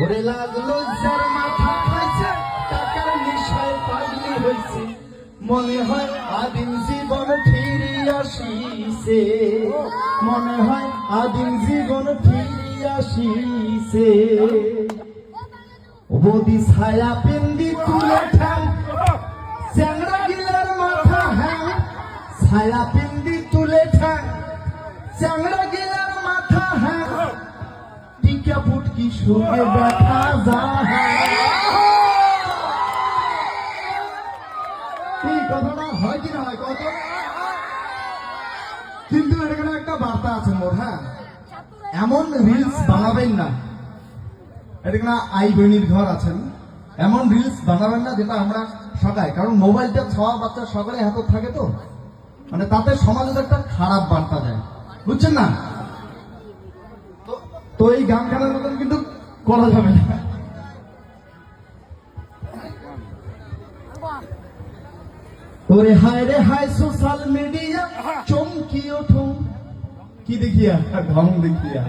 ওরে লাগলো যার মাথা খাইছে টাকার নেশায় পাগলি হইছে, মনে হয় আদিম জীবন ফিরে আসিছে, মনে হয় আদিম জীবন ফিরে আসিছে। বদি ছায়া পিন্দি তুলে ঠ্যাং চ্যাংড়া গিলার মাথা হ্যাং, ছায়া পিন্দি তুলে ঠ্যাং চ্যাংড়া গিলার মাথা হ্যাং, টিকা ফুটকি সুখে ব্যথা যায়। এই কথাটা হয় কি না হয় কত, কিন্তু এখানে একটা বার্তা আছে মোর। হ্যাঁ, এমন রিলস বানাবেন না, এটা আই বনির ঘর আছেন, এমন রিলস বানাবেন না যেটা আমরা সকাই, কারণ মোবাইলটা ছোঁয়া বাচ্চা সকালে হাতে থাকে, তো মানে তাতে সমাজের একটা খারাপ বার্তা যায়, বুঝছেন না? তো এই গান গানের মতন কিন্তু করা যাবে না। ওরে হায় রে হায় সোশ্যাল মিডিয়া চমকি ওঠো, কি দেখিয়া ঢং দেখিয়া,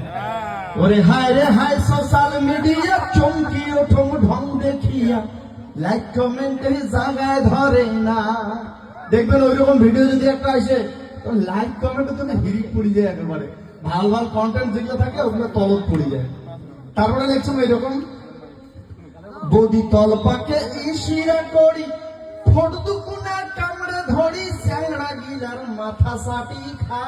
ওরে হায় রে হায় সোশ্যাল মিডিয়া চমকি ওঠো ঢং দেখিয়া, লাইক কমেন্ট জায়গায় ধরে না। দেখবেন ওইরকম ভিডিও যদি একটা আসে, লাইক কমেন্টে তুমি হিরিক পড়ে যায়, একেবারে ভাল ভাল কন্টেন্ট যেগুলো থাকে ওগুলো তলব পড়ে যায়। তারপরে দেখছো এইরকম বদি তল পাকে ইশিরা করি, ফোট দুকুনা কামড়ে ধরি, স্যাংড়া গিলার মাথা সাটি খা।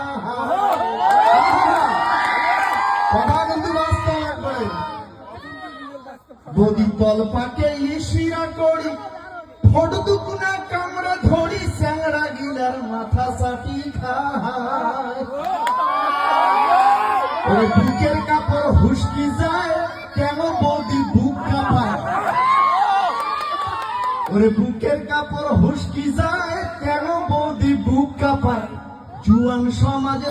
কথা কিন্তু বাস্তব একবারে। বদি তল পাকে ইশিরা করি, ফোট দুকুনা কামড়ে ধরি, স্যাংড়া গিলার মাথা সাটি খায়। ওরে বুকের কাপড় হুসকি যায়, কেন বৌদি বুক কাঁপায়, ওরে বুকের কাপড় হুসকি যায়, কেন বৌদি বুক কাঁপায়। জুয়ান সমাজে